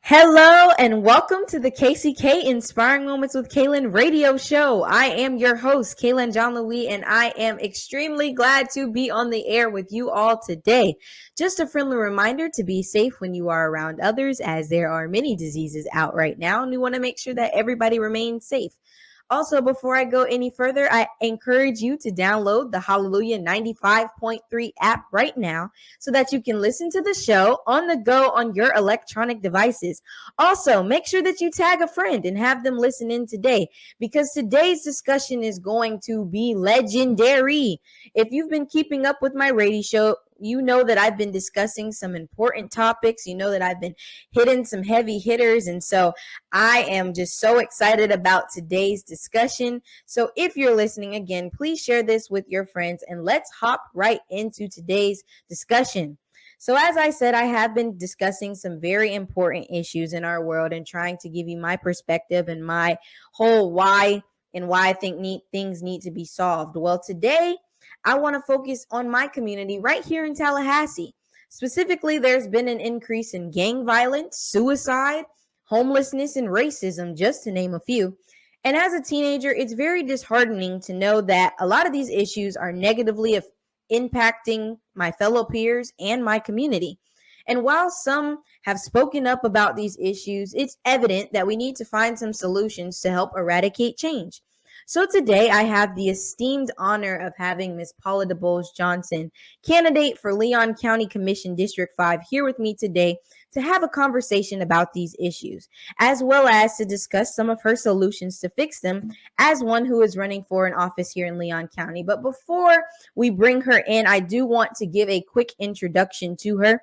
Hello and welcome to the KCK Inspiring Moments with Kaylin radio show. I am your host, Kaylin John Louis, and I am extremely glad to be on the air with you all today. Just a friendly reminder to be safe when you are around others, as there are many diseases out right now, and we want to make sure that everybody remains safe. Also, before I go any further, I encourage you to download the Hallelujah 95.3 app right now so that you can listen to the show on the go on your electronic devices. Also, make sure that you tag a friend and have them listen in today, because today's discussion is going to be legendary. If you've been keeping up with my radio show, you know that I've been discussing some important topics. You know that I've been hitting some heavy hitters. And so I am just so excited about today's discussion. So if you're listening again, please share this with your friends and let's hop right into today's discussion. So as I said, I have been discussing some very important issues in our world and trying to give you my perspective and my whole why and why I think things need to be solved. Well, today I want to focus on my community right here in Tallahassee. Specifically, there's been an increase in gang violence, suicide, homelessness, and racism, just to name a few. And as a teenager, it's very disheartening to know that a lot of these issues are negatively impacting my fellow peers and my community. And while some have spoken up about these issues, it's evident that we need to find some solutions to help eradicate change. So today I have the esteemed honor of having Ms. Paula DeBoles-Johnson, candidate for Leon County Commission District 5, here with me today to have a conversation about these issues, as well as to discuss some of her solutions to fix them as one who is running for an office here in Leon County. But before we bring her in, I do want to give a quick introduction to her.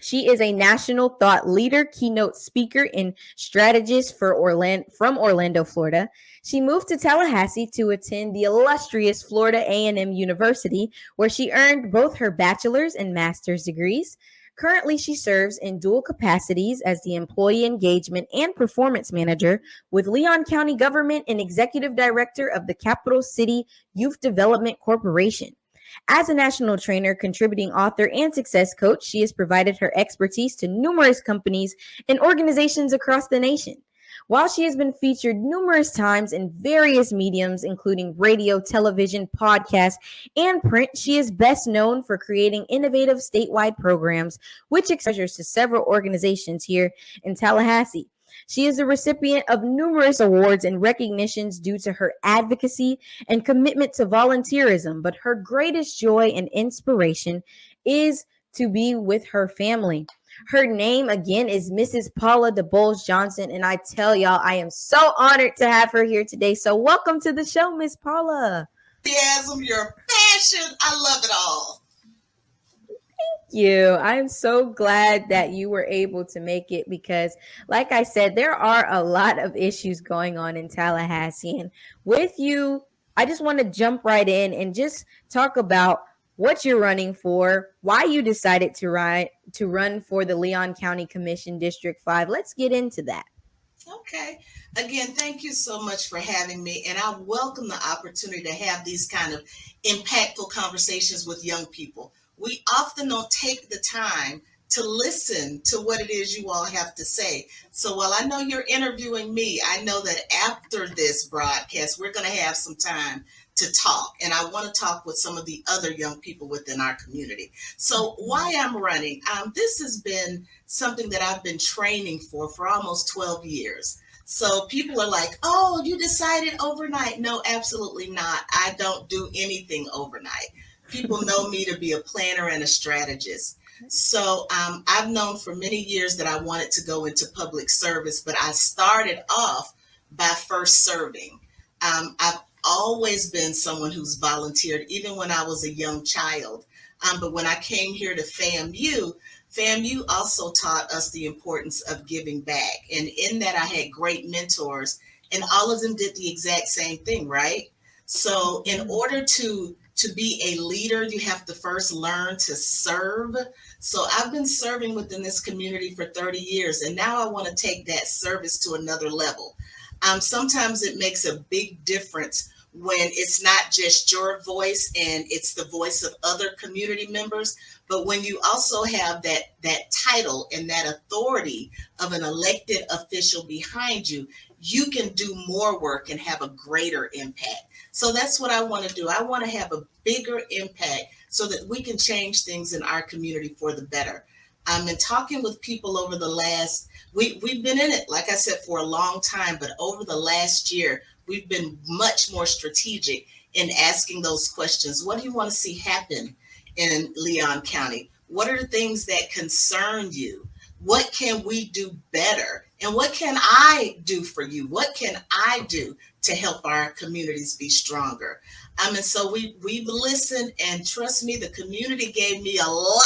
She is a national thought leader, keynote speaker, and strategist from Orlando, Florida. She moved to Tallahassee to attend the illustrious Florida A&M University, where she earned both her bachelor's and master's degrees. Currently, she serves in dual capacities as the Employee Engagement and Performance Manager with Leon County Government and Executive Director of the Capital City Youth Development Corporation. As a national trainer, contributing author, and success coach, she has provided her expertise to numerous companies and organizations across the nation. While she has been featured numerous times in various mediums, including radio, television, podcasts, and print, she is best known for creating innovative statewide programs, which exposures to several organizations here in Tallahassee. She is a recipient of numerous awards and recognitions due to her advocacy and commitment to volunteerism, but her greatest joy and inspiration is to be with her family. Her name, again, is Mrs. Paula DeBoles-Johnson, and I tell y'all, I am so honored to have her here today. So welcome to the show, Miss Paula. Enthusiasm, your passion, I love it all. You. I'm so glad that you were able to make it because, like I said, there are a lot of issues going on in Tallahassee. And with you, I just want to jump right in and just talk about what you're running for, why you decided to run for the Leon County Commission District 5. Let's get into that. Okay. Again, thank you so much for having me. And I welcome the opportunity to have these kind of impactful conversations with young people. We often don't take the time to listen to what it is you all have to say. So while I know you're interviewing me, I know that after this broadcast, we're going to have some time to talk. And I want to talk with some of the other young people within our community. So why I'm running, this has been something that I've been training for almost 12 years. So people are like, oh, you decided overnight. No, absolutely not. I don't do anything overnight. People know me to be a planner and a strategist. So I've known for many years that I wanted to go into public service, but I started off by first serving. I've always been someone who's volunteered. Even when I was a young child, But when I came here to FAMU also taught us the importance of giving back. And in that, I had great mentors, and all of them did the exact same thing, right? So in order to be a leader, you have to first learn to serve. So I've been serving within this community for 30 years, and now I want to take that service to another level. Sometimes it makes a big difference when it's not just your voice and it's the voice of other community members, but when you also have that title and that authority of an elected official behind you, you can do more work and have a greater impact. So that's what I want to do. I want to have a bigger impact so that we can change things in our community for the better. I've been talking with people over the last, we've been in it, like I said, for a long time, but over the last year, we've been much more strategic in asking those questions. What do you want to see happen in Leon County? What are the things that concern you? What can we do better? And what can I do for you? What can I do to help our communities be stronger? And so we've listened, and trust me, the community gave me a lot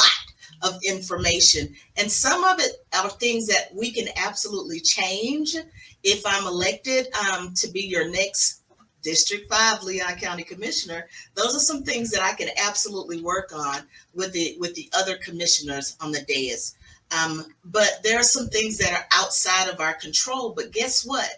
of information. And some of it are things that we can absolutely change if I'm elected to be your next District 5 Leon County Commissioner. Those are some things that I can absolutely work on with the other commissioners on the dais. But there are some things that are outside of our control. But guess what?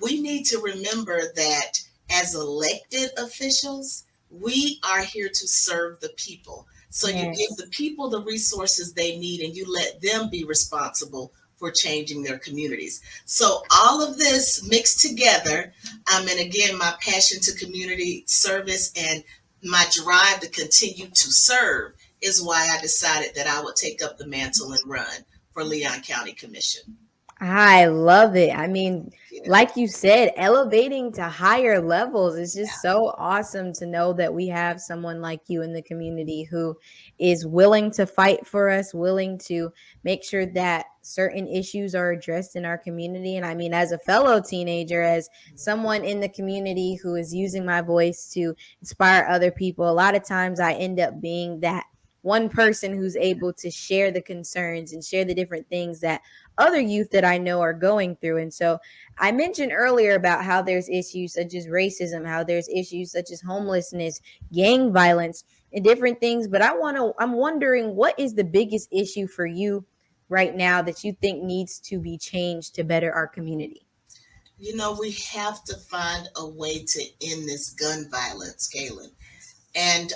We need to remember that as elected officials, we are here to serve the people. So you give the people the resources they need, and you let them be responsible for changing their communities. So all of this mixed together, and again, my passion to community service and my drive to continue to serve is why I decided that I would take up the mantle and run for Leon County Commission. I love it. I mean, like you said, elevating to higher levels is just so awesome to know that we have someone like you in the community who is willing to fight for us, willing to make sure that certain issues are addressed in our community. And I mean, as a fellow teenager, as someone in the community who is using my voice to inspire other people, a lot of times I end up being that one person who's able to share the concerns and share the different things that other youth that I know are going through. And so I mentioned earlier about how there's issues such as racism, how there's issues such as homelessness, gang violence, and different things. But I'm wondering, what is the biggest issue for you right now that you think needs to be changed to better our community? You know, we have to find a way to end this gun violence, Kaylin. And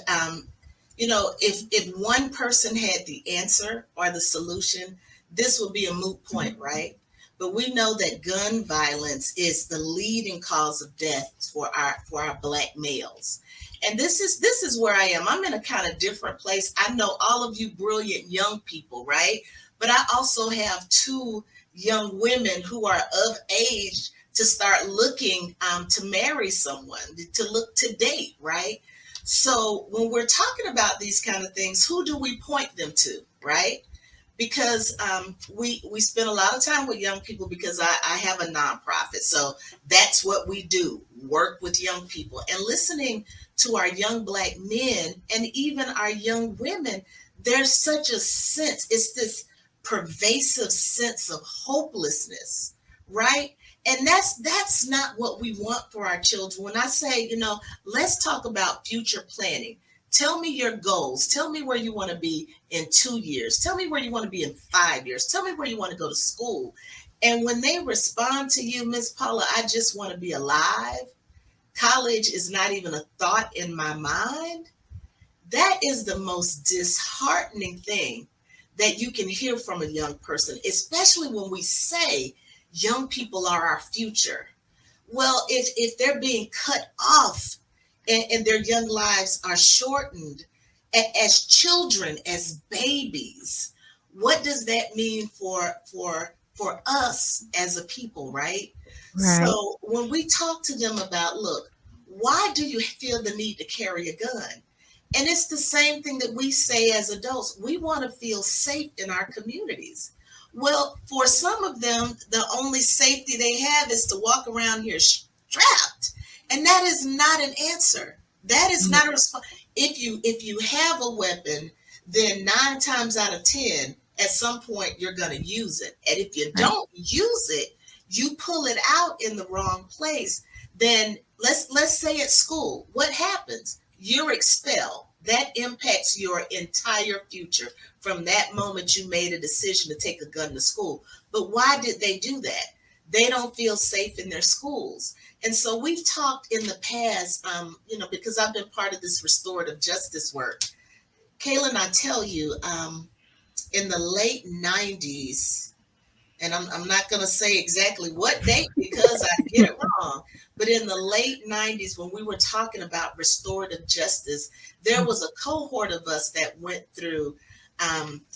you know, if one person had the answer or the solution, this would be a moot point, right? But we know that gun violence is the leading cause of death for our Black males. And this is where I am. I'm in a kind of different place. I know all of you brilliant young people, right? But I also have two young women who are of age to start looking to marry someone, to look to date, right? So when we're talking about these kind of things, who do we point them to, right? Because we spend a lot of time with young people because I have a nonprofit. So that's what we do, work with young people. And listening to our young Black men and even our young women, there's such a sense, it's this pervasive sense of hopelessness, right? And that's not what we want for our children. When I say, you know, let's talk about future planning. Tell me your goals. Tell me where you want to be in 2 years. Tell me where you want to be in 5 years. Tell me where you want to go to school. And when they respond to you, Miss Paula, I just want to be alive. College is not even a thought in my mind. That is the most disheartening thing that you can hear from a young person, especially when we say young people are our future. Well, if they're being cut off and their young lives are shortened as children, as babies, what does that mean for us as a people, right? Right. So when we talk to them about, look, why do you feel the need to carry a gun? And it's the same thing that we say as adults. We want to feel safe in our communities. Well, for some of them, the only safety they have is to walk around here strapped. And that is not an answer. That is not a response. if you have a weapon, then 9 times out of 10, at some point you're going to use it. And if you Right. don't use it, you pull it out in the wrong place. Then let's say at school, what happens? You're expelled. That impacts your entire future from that moment you made a decision to take a gun to school. But why did they do that? They don't feel safe in their schools. And so we've talked in the past, because I've been part of this restorative justice work. Kaylin, I tell you, in the late 90s, and I'm not going to say exactly what date because I get it wrong, but in the late 90s, when we were talking about restorative justice, there was a cohort of us that went through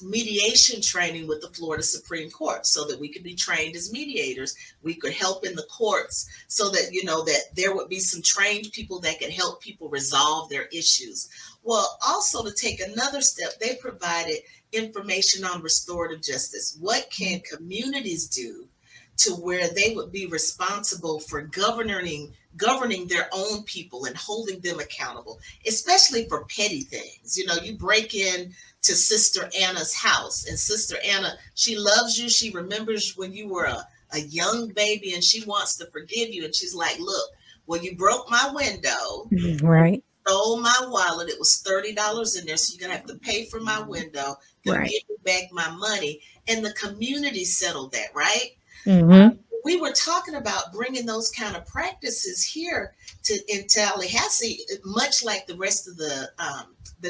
mediation training with the Florida Supreme Court so that we could be trained as mediators. We could help in the courts so that, that there would be some trained people that could help people resolve their issues. Well, also to take another step, they provided information on restorative justice. What can communities do to where they would be responsible for governing their own people and holding them accountable, especially for petty things. You break in to Sister Anna's house, and Sister Anna, she loves you. She remembers when you were a young baby, and she wants to forgive you. And she's like, look, well, you broke my window. Right. Stole my wallet. It was $30 in there, so you're gonna have to pay for my window. Gonna Right. give me back my money, and the community settled that, right? Mm-hmm. We were talking about bringing those kind of practices here in Tallahassee, much like the rest of the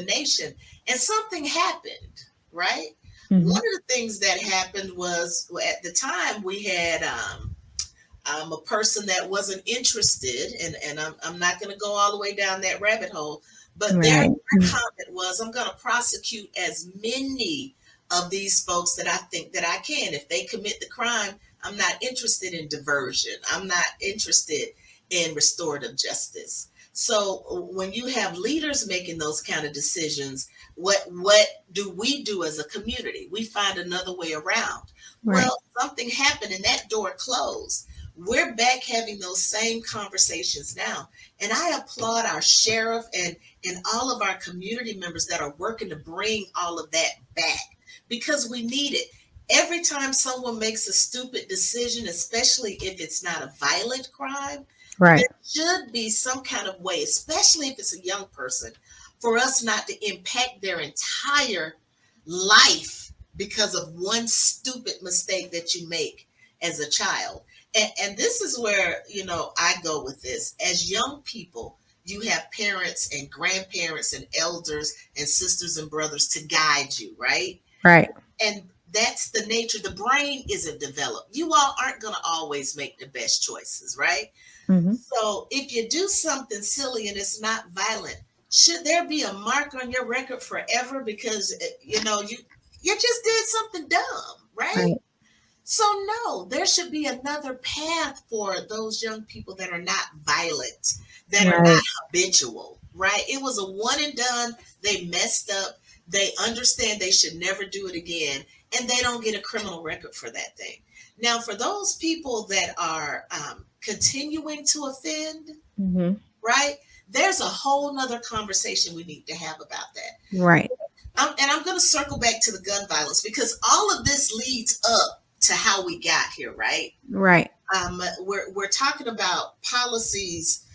nation, and something happened, right? Mm-hmm. One of the things that happened was at the time we had a person that wasn't interested, and I'm not going to go all the way down that rabbit hole, but their Right. comment was, I'm going to prosecute as many of these folks that I think that I can. If they commit the crime, I'm not interested in diversion. I'm not interested in restorative justice. So when you have leaders making those kind of decisions, what do we do as a community? We find another way around. Right. Well, something happened and that door closed. We're back having those same conversations now. And I applaud our sheriff and all of our community members that are working to bring all of that back because we need it. Every time someone makes a stupid decision, especially if it's not a violent crime, Right. there should be some kind of way, especially if it's a young person, for us not to impact their entire life because of one stupid mistake that you make as a child. And this is where, I go with this. As young people, you have parents and grandparents and elders and sisters and brothers to guide you, right? Right. And that's the nature. The brain isn't developed. You all aren't going to always make the best choices, right? Mm-hmm. So if you do something silly and it's not violent, should there be a mark on your record forever because you just did something dumb, right? So no, there should be another path for those young people that are not violent, that are not habitual, right? It was a one and done. They messed up. They understand they should never do it again, and they don't get a criminal record for that thing. Now, for those people that are continuing to offend, Mm-hmm. right? There's a whole nother conversation we need to have about that. Right. And I'm going to circle back to the gun violence because all of this leads up to how we got here, right? Right. We're talking about policies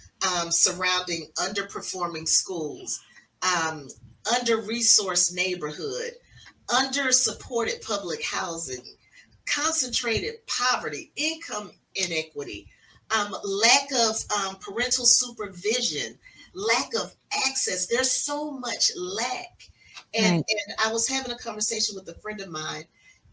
surrounding underperforming schools, under-resourced neighborhood, under-supported public housing, concentrated poverty, income inequity, lack of parental supervision, lack of access. There's so much lack. And I was having a conversation with a friend of mine,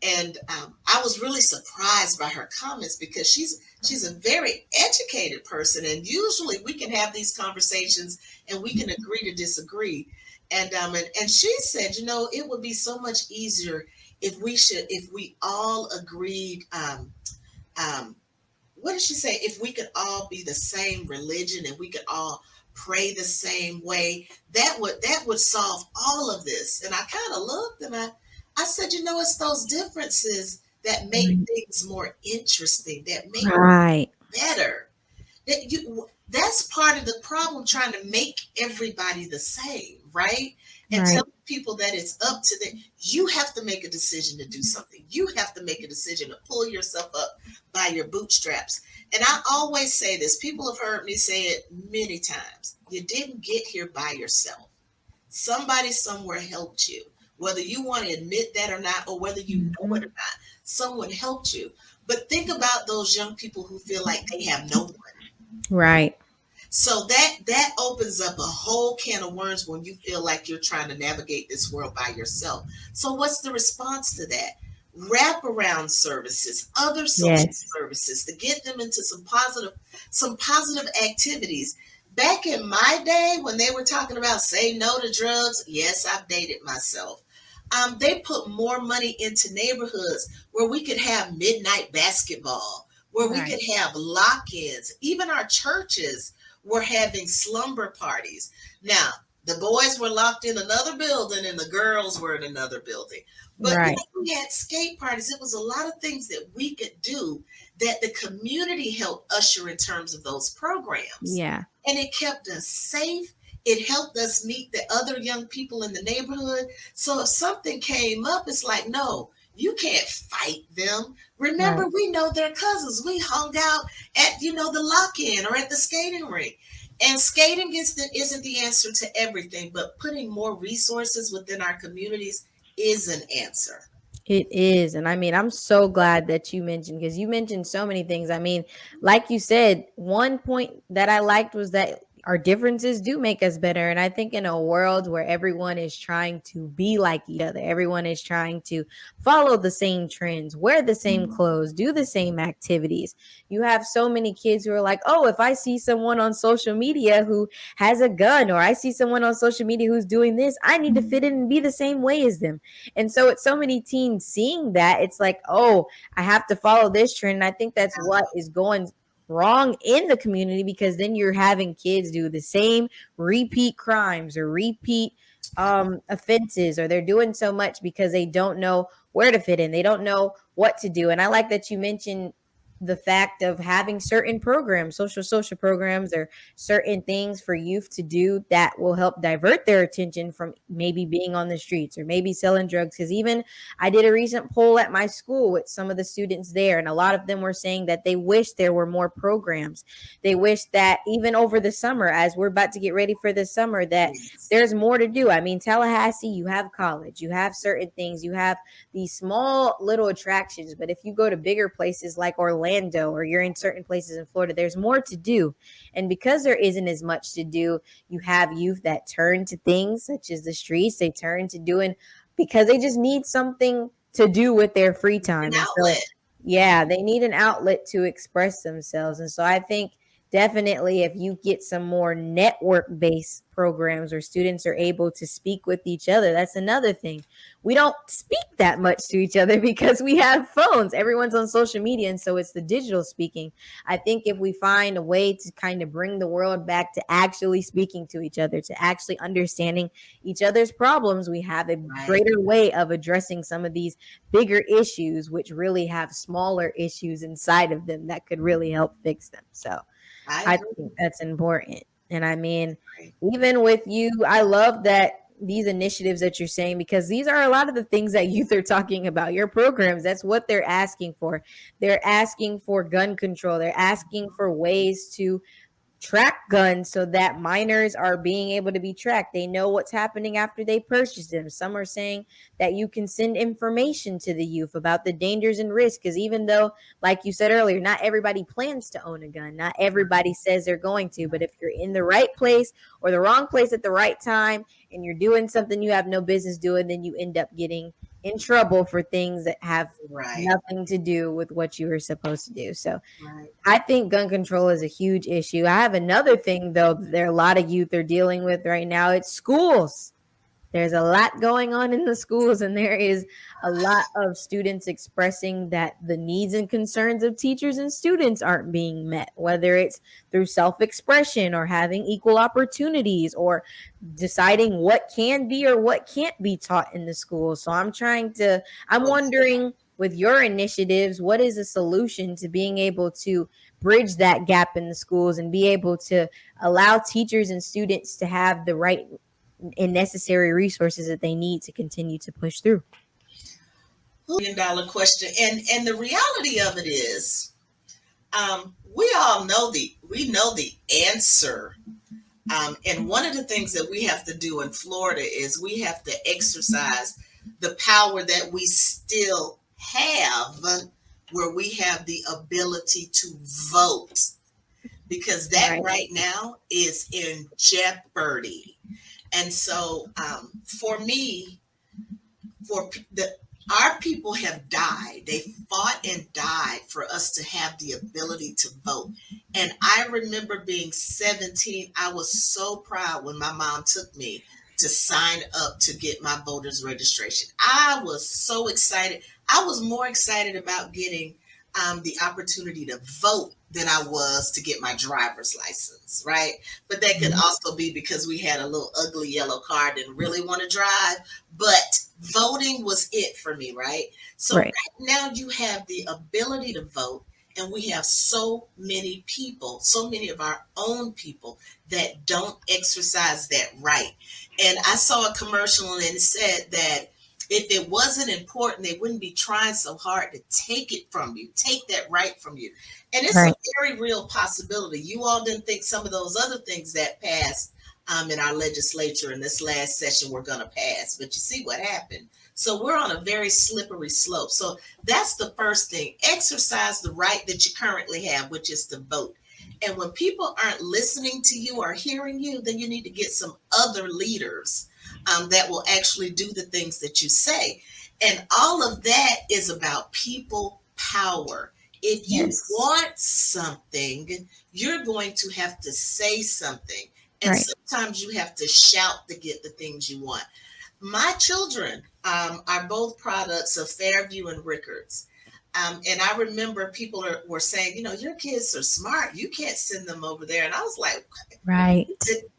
and I was really surprised by her comments because she's a very educated person, and usually we can have these conversations and we can agree to disagree. And she said, it would be so much easier if we all agreed. What did she say? If we could all be the same religion and we could all pray the same way, that would solve all of this. And I kind of looked and I said, it's those differences that make things more interesting, that make it better. That's part of the problem, trying to make everybody the same, right? And Right. telling people that it's up to them. You have to make a decision to do something. You have to make a decision to pull yourself up by your bootstraps. And I always say this, people have heard me say it many times. You didn't get here by yourself. Somebody somewhere helped you. Whether you want to admit that or not, or whether you know it or not, someone helped you. But think about those young people who feel like they have no one. Right. So that opens up a whole can of worms when you feel like you're trying to navigate this world by yourself. So what's the response to that? Wraparound services, other social Yes. services to get them into some positive activities. Back in my day when they were talking about say no to drugs, yes, I've dated myself. They put more money into neighborhoods where we could have midnight basketball, where we Right. could have lock-ins. Even our churches were having slumber parties. Now, the boys were locked in another building and the girls were in another building. But Right. we had skate parties. It was a lot of things that we could do that the community helped usher in terms of those programs. Yeah. And it kept us safe. It helped us meet the other young people in the neighborhood. So if something came up, it's like, no, you can't fight them. Right. Remember, we know they're cousins. We hung out at, the lock-in or at the skating rink. And skating isn't the answer to everything, but putting more resources within our communities is an answer. It is. And I mean, I'm so glad that you mentioned, because you mentioned so many things. I mean, like you said, one point that I liked was that our differences do make us better. And I think in a world where everyone is trying to be like each other, everyone is trying to follow the same trends, wear the same clothes, do the same activities. You have so many kids who are like, oh, if I see someone on social media who has a gun, or I see someone on social media who's doing this, I need to fit in and be the same way as them. And so it's so many teens seeing that, it's like, oh, I have to follow this trend. And I think that's what is going wrong in the community, because then you're having kids do the same repeat crimes or repeat offenses, or they're doing so much because they don't know where to fit in. They don't know what to do. And I like that you mentioned the fact of having certain programs, social programs, or certain things for youth to do that will help divert their attention from maybe being on the streets or maybe selling drugs. Because even I did a recent poll at my school with some of the students there, and a lot of them were saying that they wish there were more programs. They wish that even over the summer, as we're about to get ready for the summer, that Yes. there's more to do. I mean, Tallahassee, you have college, you have certain things, you have these small little attractions. But if you go to bigger places like Orlando, or you're in certain places in Florida, there's more to do. And because there isn't as much to do, you have youth that turn to things such as the streets. They turn to doing, because they just need something to do with their free An time. And so, outlet. yeah, they need an outlet to express themselves. And so I think definitely if you get some more network based programs where students are able to speak with each other, that's another thing. We don't speak that much to each other because we have phones. Everyone's on social media. And so it's the digital speaking. I think if we find a way to kind of bring the world back to actually speaking to each other, to actually understanding each other's problems, we have a Right. greater way of addressing some of these bigger issues, which really have smaller issues inside of them that could really help fix them. So I I agree. think that's important. And I mean, Right. even with you, I love that these initiatives that you're saying, because these are a lot of the things that youth are talking about. Your programs, that's what they're asking for. They're asking for gun control. They're asking for ways to track guns so that minors are being able to be tracked. They know what's happening after they purchase them. Some are saying that you can send information to the youth about the dangers and risks. Because even though, like you said earlier, not everybody plans to own a gun, not everybody says they're going to. But if you're in the right place or the wrong place at the right time, and you're doing something you have no business doing, then you end up getting in trouble for things that have Right. nothing to do with what you were supposed to do. So Right. I think gun control is a huge issue. I have another thing, though, that there are a lot of youth are dealing with right now. It's schools. There's a lot going on in the schools, and there is a lot of students expressing that the needs and concerns of teachers and students aren't being met, whether it's through self expression or having equal opportunities or deciding what can be or what can't be taught in the school. So I'm wondering, with your initiatives, what is a solution to being able to bridge that gap in the schools and be able to allow teachers and students to have the right and necessary resources that they need to continue to push through. $1 million question. And the reality of it is, we all know the answer. And one of the things that we have to do in Florida is we have to exercise the power that we still have, where we have the ability to vote, because that right now is in jeopardy. And so for me, our people have died. They fought and died for us to have the ability to vote. And I remember being 17. I was so proud when my mom took me to sign up to get my voter's registration. I was so excited. I was more excited about getting the opportunity to vote than I was to get my driver's license, right? But that could also be because we had a little ugly yellow car, didn't really want to drive, but voting was it for me, right? So right now you have the ability to vote, and we have so many people, so many of our own people that don't exercise that right. And I saw a commercial and it said that if it wasn't important, they wouldn't be trying so hard to take it from you, take that right from you. And it's a very real possibility. You all didn't think some of those other things that passed in our legislature in this last session were going to pass, but you see what happened. So we're on a very slippery slope. So that's the first thing. Exercise the right that you currently have, which is to vote. And when people aren't listening to you or hearing you, then you need to get some other leaders that will actually do the things that you say. And all of that is about people power. If you want something, you're going to have to say something. And sometimes you have to shout to get the things you want. My children are both products of Fairview and Rickards. And I remember people were saying, you know, your kids are smart. You can't send them over there. And I was like,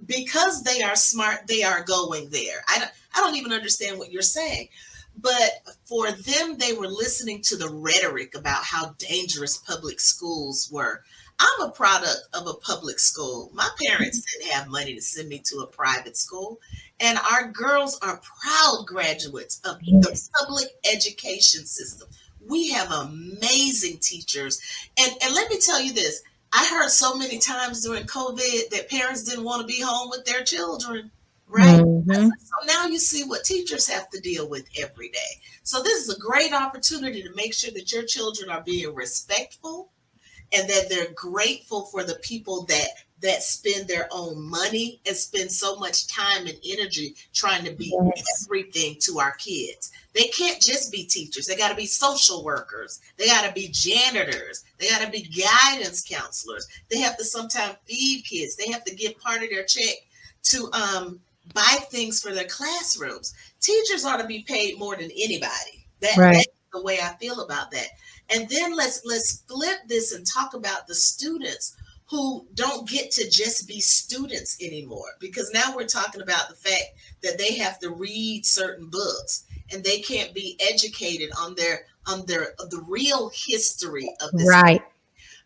because they are smart, they are going there. I don't even understand what you're saying. But for them, they were listening to the rhetoric about how dangerous public schools were. I'm a product of a public school. My parents didn't have money to send me to a private school. And our girls are proud graduates of the public education system. We have amazing teachers. And let me tell you this. I heard so many times during COVID that parents didn't want to be home with their children, right? So now you see what teachers have to deal with every day. So this is a great opportunity to make sure that your children are being respectful and that they're grateful for the people that spend their own money and spend so much time and energy trying to be everything to our kids. They can't just be teachers. They got to be social workers. They got to be janitors. They got to be guidance counselors. They have to sometimes feed kids. They have to give part of their check to buy things for their classrooms. Teachers ought to be paid more than anybody. That's the way I feel about that. And then let's flip this and talk about the students who don't get to just be students anymore, because now we're talking about the fact that they have to read certain books and they can't be educated on the real history of this.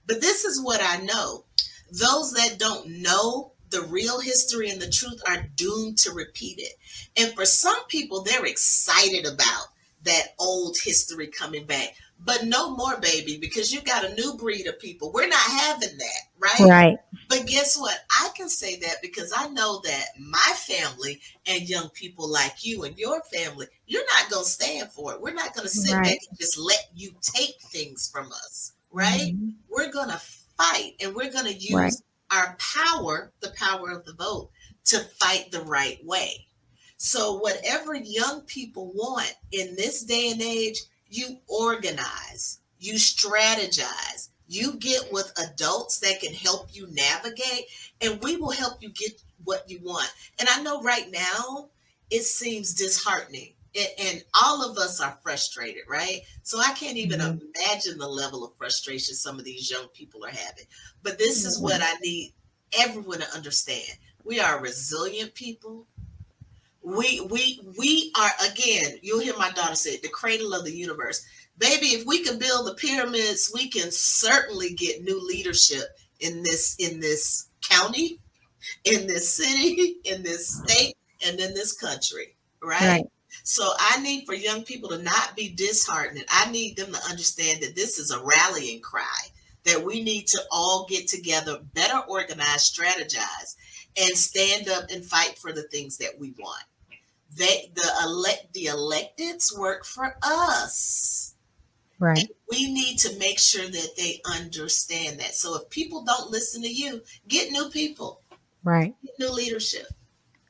But this is what I know. Those that don't know the real history and the truth are doomed to repeat it. And for some people, they're excited about that old history coming back. But no more, baby, because you got a new breed of people. We're not having that, right? But guess what? I can say that because I know that my family and young people like you and your family, you're not going to stand for it. We're not going to sit back and just let you take things from us, right? We're going to fight, and we're going to use our power, the power of the vote, to fight the right way. So whatever young people want in this day and age, you organize, you strategize, you get with adults that can help you navigate, and we will help you get what you want. And I know right now it seems disheartening, and all of us are frustrated, right? So I can't even imagine the level of frustration some of these young people are having. But this is what I need everyone to understand. We are resilient people. We are, again, you'll hear my daughter say it, the cradle of the universe. Baby, if we can build the pyramids, we can certainly get new leadership in this county, in this city, in this state, and then this country, right? Right. So I need for young people to not be disheartened. I need them to understand that this is a rallying cry, that we need to all get together, better organize, strategize, and stand up and fight for the things that we want. The electeds work for us. Right. And we need to make sure that they understand that. So if people don't listen to you, get new people, Right. get new leadership.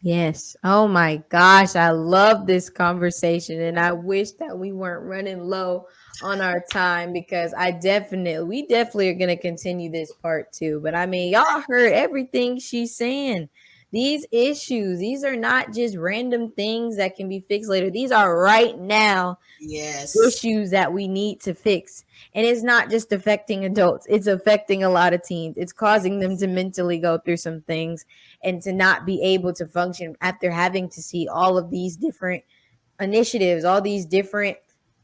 Yes. Oh my gosh. I love this conversation. And I wish that we weren't running low on our time, because we definitely are going to continue this part 2. But I mean, y'all heard everything she's saying. These issues, these are not just random things that can be fixed later. These are right now Yes. issues that we need to fix. And it's not just affecting adults, it's affecting a lot of teens. It's causing them to mentally go through some things and to not be able to function after having to see all of these different initiatives, all these different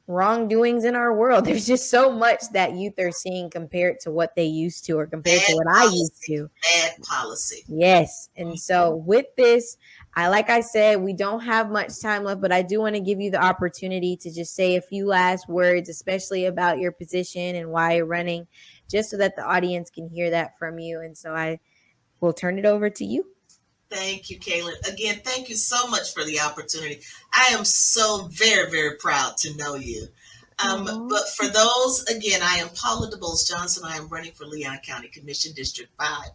wrongdoings in our world. There's just so much that youth are seeing compared to what they used to, or compared to what I used to. Bad policy. Yes. And so with this, like I said, we don't have much time left, but I do want to give you the opportunity to just say a few last words, especially about your position and why you're running, just so that the audience can hear that from you. And so I will turn it over to you. Thank you, Kaylin. Again, thank you so much for the opportunity. I am so very, very proud to know you. But for those, again, I am Paula DeBoles-Johnson. I am running for Leon County Commission District 5.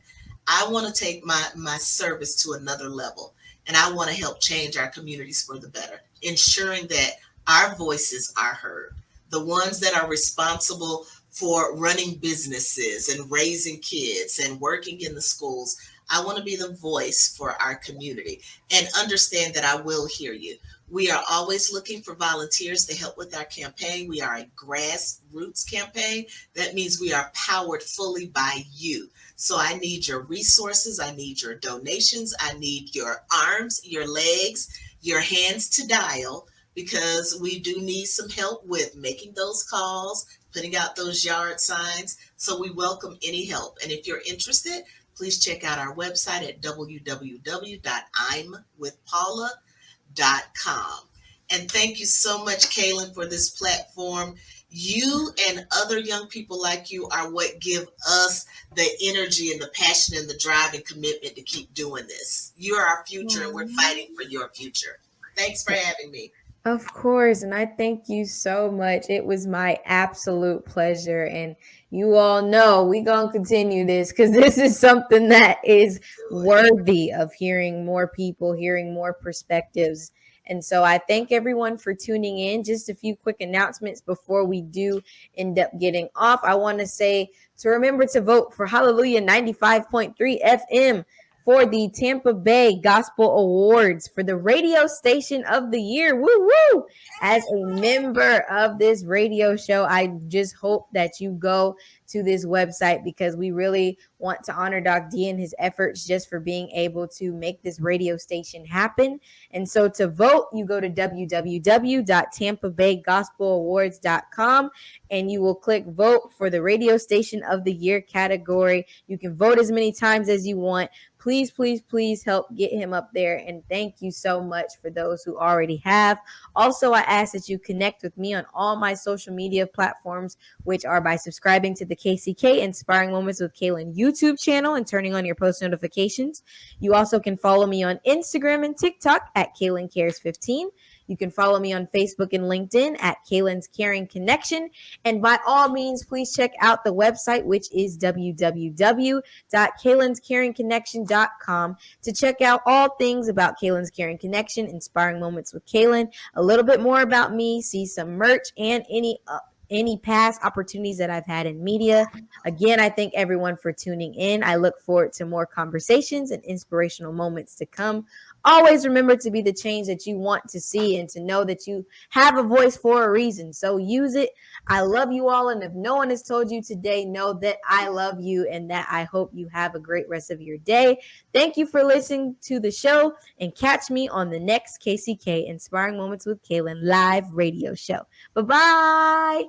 I want to take my service to another level, and I want to help change our communities for the better, ensuring that our voices are heard. The ones that are responsible for running businesses and raising kids and working in the schools. I want to be the voice for our community, and understand that I will hear you. We are always looking for volunteers to help with our campaign. We are a grassroots campaign. That means we are powered fully by you. So I need your resources. I need your donations. I need your arms, your legs, your hands to dial, because we do need some help with making those calls, putting out those yard signs. So we welcome any help. And if you're interested, please check out our website at www.imwithpaula.com. And thank you so much, Kaylin, for this platform. You and other young people like you are what give us the energy and the passion and the drive and commitment to keep doing this. You are our future, and we're fighting for your future. Thanks for having me. Of course. And I thank you so much. It was my absolute pleasure. And you all know we're going to continue this, because this is something that is worthy of hearing more people, hearing more perspectives. And so I thank everyone for tuning in. Just a few quick announcements before we do end up getting off. I want to say to remember to vote for Hallelujah 95.3 FM for the Tampa Bay Gospel Awards for the Radio Station of the Year. Woo woo! As a member of this radio show, I just hope that you go to this website, because we really want to honor Doc D and his efforts just for being able to make this radio station happen. And so to vote, you go to www.tampabaygospelawards.com and you will click vote for the Radio Station of the Year category. You can vote as many times as you want. Please, please, please help get him up there. And thank you so much for those who already have. Also, I ask that you connect with me on all my social media platforms, which are by subscribing to the KCK Inspiring Moments with Kaylin YouTube channel and turning on your post notifications. You also can follow me on Instagram and TikTok at Kaylin Cares 15. You can follow me on Facebook and LinkedIn at Kaylin's Caring Connection. And by all means, please check out the website, which is www.kaylinscaringconnection.com, to check out all things about Kaylin's Caring Connection, Inspiring Moments with Kaylin, a little bit more about me, see some merch, and any past opportunities that I've had in media. Again, I thank everyone for tuning in. I look forward to more conversations and inspirational moments to come. Always remember to be the change that you want to see, and to know that you have a voice for a reason. So use it. I love you all. And if no one has told you today, know that I love you, and that I hope you have a great rest of your day. Thank you for listening to the show, and catch me on the next KCK Inspiring Moments with Kaylin live radio show. Bye-bye.